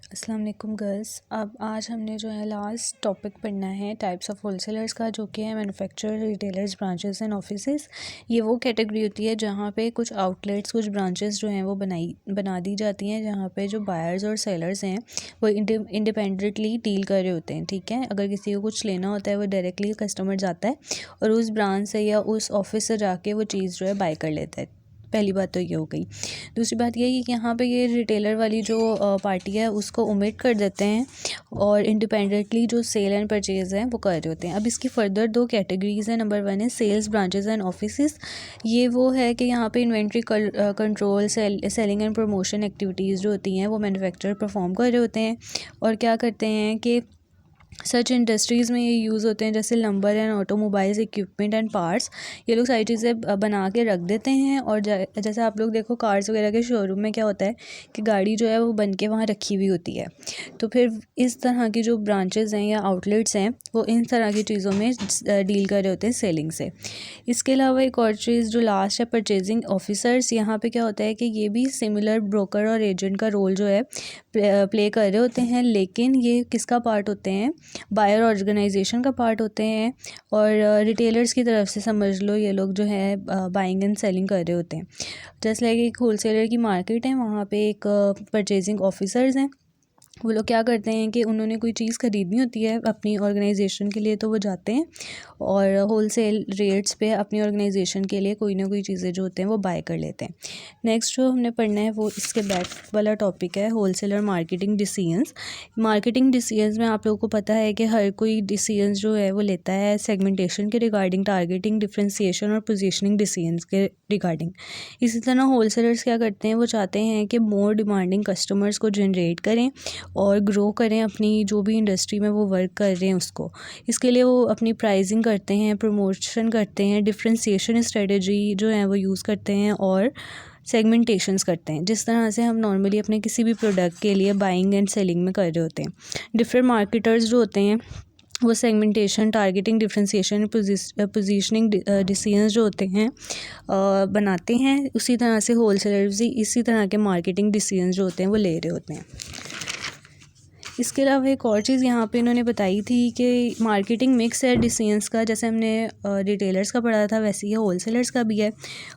अस्सलाम वालेकुम गर्ल्स। अब आज हमने जो है लास्ट टॉपिक पढ़ना है टाइप्स ऑफ होलसेलर्स का, जो कि है manufacturer, retailers, branches and offices. ये वो कैटेगरी होती है जहाँ पे कुछ आउटलेट्स, कुछ ब्रांचेस जो हैं वो बना दी जाती हैं, जहाँ पे जो बायर्स और सेलर्स हैं वो इंडिपेंडेंटली डील कर रहे होते हैं। ठीक है, अगर किसी को कुछ लेना होता है वो डायरेक्टली कस्टमर जाता है और उस ब्रांच से या उस ऑफिस से जाके वो चीज़ जो है बाय कर लेता है। पहली बात तो ये हो गई। दूसरी बात ये है कि यहाँ पे ये रिटेलर वाली जो पार्टी है उसको ओमिट कर देते हैं और इंडिपेंडेंटली जो सेल एंड परचेज़ हैं वो कर रहे होते हैं। अब इसकी फर्दर दो कैटेगरीज़ हैं। नंबर 1 है सेल्स, ब्रांचेस एंड ऑफिसेस। ये वो है कि यहाँ पे inventory control, selling and promotion activities जो होती हैं वो मैन्युफैक्चरर परफॉर्म कर रहे होते हैं। और क्या करते हैं कि सच इंडस्ट्रीज़ में ये यूज़ होते हैं, जैसे lumbar and automobiles, equipment and parts. ये लोग सारी चीज़ें बना के रख देते हैं। और जैसे आप लोग देखो कार्स वगैरह के शोरूम में क्या होता है कि गाड़ी जो है वो बन के वहाँ रखी हुई होती है। तो फिर इस तरह की जो ब्रांचेज़ हैं या आउटलेट्स हैं वो इन तरह की चीज़ों में डील कर रहे होते हैं सेलिंग से। इसके अलावा एक और चीज़ जो लास्ट है परचेजिंग ऑफिसर्स। यहाँ पे क्या होता है कि ये भी सिमिलर ब्रोकर और एजेंट का रोल जो है प्ले कर रहे होते हैं, लेकिन ये किसका पार्ट होते हैं? बायर ऑर्गेनाइजेशन का पार्ट होते हैं। और रिटेलर्स की तरफ से समझ लो ये लोग जो है बाइंग एंड सेलिंग कर रहे होते हैं। जैसे लाइक एक होलसेलर की मार्केट है, वहाँ पे एक परचेजिंग ऑफिसर्स हैं। वो लोग क्या करते हैं कि उन्होंने कोई चीज़ ख़रीदनी होती है अपनी ऑर्गेनाइजेशन के लिए, तो वो जाते हैं और होलसेल रेट्स पे अपनी ऑर्गेनाइजेशन के लिए कोई ना कोई चीज़ें जो होते हैं वो बाय कर लेते हैं। नेक्स्ट जो हमने पढ़ना है वो इसके बैक वाला टॉपिक है wholesaler marketing decisions. Marketing decisions में आप लोगों को पता है कि हर कोई डिसीजंस जो है वो लेता है सेगमेंटेशन के रिगार्डिंग, टारगेटिंग, डिफ्रेंसिएशन और पोजीशनिंग डिसीजंस के रिगार्डिंग। इसी तरह होलसेलर्स क्या करते हैं, वो चाहते हैं कि मोर डिमांडिंग कस्टमर्स को जनरेट करें और ग्रो करें अपनी जो भी इंडस्ट्री में वो वर्क कर रहे हैं उसको। इसके लिए वो अपनी प्राइसिंग करते हैं, प्रमोशन करते हैं, डिफ्रेंसिएशन स्ट्रेटजी जो है वो यूज़ करते हैं और सेगमेंटेशंस करते हैं, जिस तरह से हम नॉर्मली अपने किसी भी प्रोडक्ट के लिए बाइंग एंड सेलिंग में कर रहे होते हैं। डिफरेंट मार्केटर्स जो होते हैं वो segmentation, targeting, differentiation, positioning decisions जो होते हैं बनाते हैं। उसी तरह से होलसेलर्स भी इसी तरह के मार्केटिंग डिसीजंस जो होते हैं वो ले रहे होते हैं। इसके अलावा एक और चीज़ यहाँ पे इन्होंने बताई थी कि मार्केटिंग मिक्स है डिसीजंस का। जैसे हमने रिटेलर्स का पढ़ा था वैसे ही होलसेलर्स का भी है।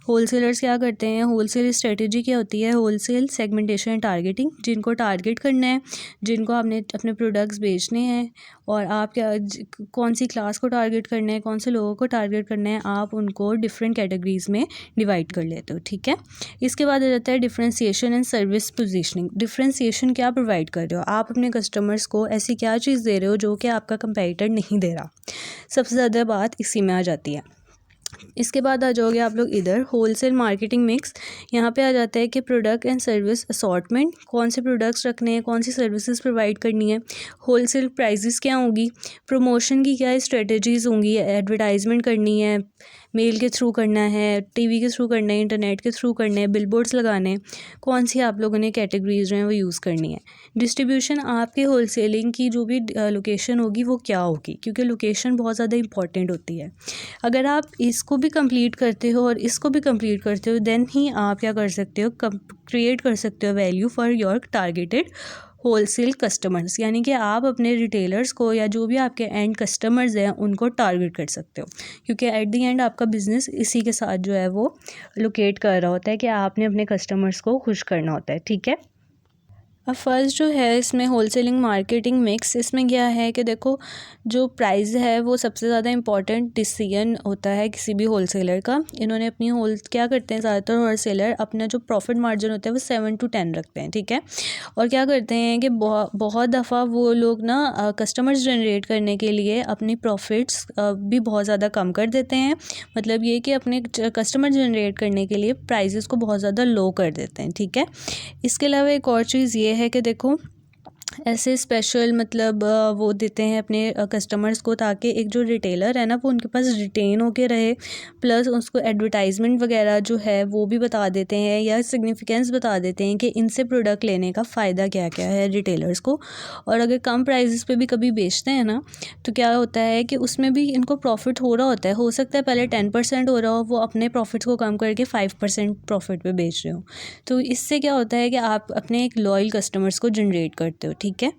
होलसेलर्स क्या करते हैं, होलसेल स्ट्रेटजी क्या होती है? Wholesale segmentation and targeting. जिनको टारगेट करना है, जिनको आपने अपने प्रोडक्ट्स बेचने हैं और आप क्या कौन सी क्लास को टारगेट करना है, कौन से लोगों को टारगेट करना है, आप उनको डिफरेंट कैटेगरीज़ में डिवाइड कर लेते हो। ठीक है, इसके बाद आ जाता है differentiation and service positioning. Differentiation क्या प्रोवाइड कर रहे हो आप अपने कस्टमर्स को, ऐसी क्या चीज़ दे रहे हो जो कि आपका कंपेटिटर नहीं दे रहा। सबसे ज़्यादा बात इसी में आ जाती है। इसके बाद आ जाओगे आप लोग इधर होलसेल मार्केटिंग मिक्स। यहाँ पे आ जाता है कि प्रोडक्ट एंड सर्विस असॉर्टमेंट, कौन से प्रोडक्ट्स रखने हैं, कौन सी सर्विसेज प्रोवाइड करनी है। होलसेल प्राइसेस क्या होंगी, प्रमोशन की क्या स्ट्रेटजीज़ होंगी, एडवर्टाइजमेंट करनी है, मेल के थ्रू करना है, टीवी के थ्रू करना है, इंटरनेट के थ्रू करना है, बिलबोर्ड्स लगाने हैं, कौन सी आप लोगों ने कैटेगरीज जो हैं वो यूज़ करनी है। डिस्ट्रीब्यूशन, आपके होलसेलिंग की जो भी लोकेशन होगी वो क्या होगी, क्योंकि लोकेशन बहुत ज़्यादा इंपॉर्टेंट होती है। अगर आप इसको भी कंप्लीट करते हो और इसको भी कंप्लीट करते हो देन ही आप क्या कर सकते हो, क्रिएट कर सकते हो value for your targeted wholesale customers. यानी कि आप अपने रिटेलर्स को या जो भी आपके एंड कस्टमर्स हैं उनको टारगेट कर सकते हो, क्योंकि एट दी एंड आपका बिज़नेस इसी के साथ जो है वो लोकेट कर रहा होता है कि आपने अपने कस्टमर्स को खुश करना होता है। ठीक है, अब फर्स्ट जो है इसमें होलसेलिंग मार्केटिंग मिक्स, इसमें क्या है कि देखो जो प्राइस है वो सबसे ज़्यादा इंपॉर्टेंट डिसीजन होता है किसी भी होलसेलर का। इन्होंने अपनी क्या करते हैं ज़्यादातर होलसेलर, अपना जो प्रॉफिट मार्जिन होता है वो 7 to 10 रखते हैं। ठीक है, और क्या करते हैं कि बहुत दफ़ा वो लोग ना कस्टमर्स जनरेट करने के लिए अपनी प्रॉफिट्स भी बहुत ज़्यादा कम कर देते हैं। मतलब ये कि अपने कस्टमर जनरेट करने के लिए प्राइसेस को बहुत ज़्यादा लो कर देते हैं। ठीक है, इसके अलावा एक और चीज़ ये है कि देखो ऐसे स्पेशल मतलब वो देते हैं अपने कस्टमर्स को, ताकि एक जो रिटेलर है ना वो उनके पास रिटेन होके रहे, प्लस उसको एडवर्टाइजमेंट वगैरह जो है वो भी बता देते हैं या सिग्निफिकेंस बता देते हैं कि इनसे प्रोडक्ट लेने का फ़ायदा क्या क्या है रिटेलर्स को। और अगर कम प्राइजेस पे भी कभी बेचते हैं ना, तो क्या होता है कि उसमें भी इनको प्रॉफिट हो रहा होता है। हो सकता है पहले 10% हो रहा हो, वो अपने प्रॉफिट्स को कम करके 5% प्रॉफिट पे बेच रहे हो। तो इससे क्या होता है कि आप अपने एक लॉयल कस्टमर्स को जनरेट करते हो। ठीक है,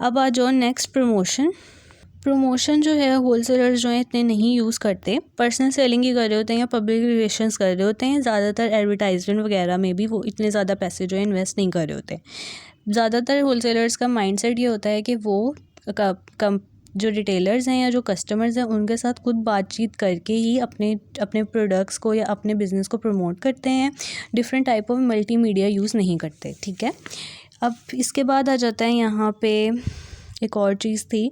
अब आ जाओ नेक्स्ट, प्रमोशन जो है होलसेलर्स जो हैं इतने नहीं यूज़ करते, पर्सनल सेलिंग ही कर रहे होते हैं या पब्लिक रिलेशंस कर रहे होते हैं। ज़्यादातर एडवर्टाइजमेंट वगैरह में भी वो इतने ज़्यादा पैसे जो है इन्वेस्ट नहीं कर रहे होते। ज़्यादातर होलसेलर्स का माइंडसेट ये होता है कि वो कम जो रिटेलर्स हैं या जो कस्टमर्स हैं उनके साथ खुद बातचीत करके ही अपने अपने प्रोडक्ट्स को या अपने बिज़नेस को प्रमोट करते हैं। Different type of multimedia use नहीं करते। ठीक है, अब इसके बाद आ जाता है यहाँ पे एक और चीज़ थी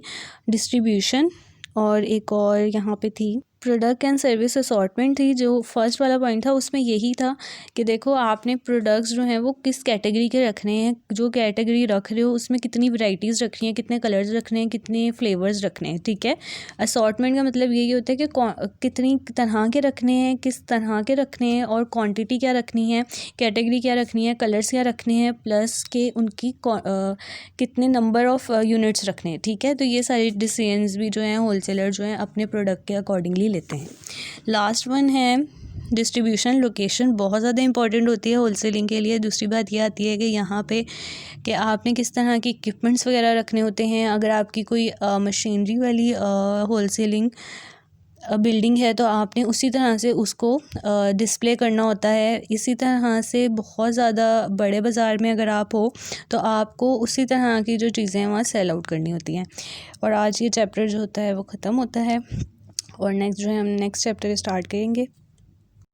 डिस्ट्रीब्यूशन, और एक और यहाँ पे थी प्रोडक्ट एंड सर्विस असॉर्टमेंट थी। जो फर्स्ट वाला पॉइंट था उसमें यही था कि देखो आपने प्रोडक्ट्स जो हैं वो किस कैटेगरी के रखने हैं, जो कैटेगरी रख रहे हो उसमें कितनी वैरायटीज़ रखनी है, कितने कलर्स रखने हैं, कितने फ्लेवर्स रखने हैं। ठीक है, असॉर्टमेंट का मतलब यही होता है कि कितनी तरह के रखने हैं, किस तरह के रखने हैं, और क्वांटिटी क्या रखनी है, कैटेगरी क्या रखनी है, कलर्स क्या रखने हैं, प्लस के उनकी कितने नंबर ऑफ़ यूनिट्स रखने हैं। ठीक है, तो ये सारी डिसीजंस भी जो हैं होलसेलर जो हैं अपने प्रोडक्ट के अकॉर्डिंगली लेते हैं। लास्ट वन है डिस्ट्रीब्यूशन। लोकेशन बहुत ज़्यादा इंपॉर्टेंट होती है होलसेलिंग के लिए। दूसरी बात ये आती है कि यहाँ पे कि आपने किस तरह की इक्विपमेंट्स वगैरह रखने होते हैं। अगर आपकी कोई मशीनरी वाली होलसेलिंग बिल्डिंग है तो आपने उसी तरह से उसको डिस्प्ले करना होता है। इसी तरह से बहुत ज़्यादा बड़े बाज़ार में अगर आप हो तो आपको उसी तरह की जो चीज़ें हैं वहाँ सेल आउट करनी होती हैं। और आज ये चैप्टर जो होता है वो ख़त्म होता है, और नेक्स्ट जो है हम नेक्स्ट चैप्टर स्टार्ट करेंगे।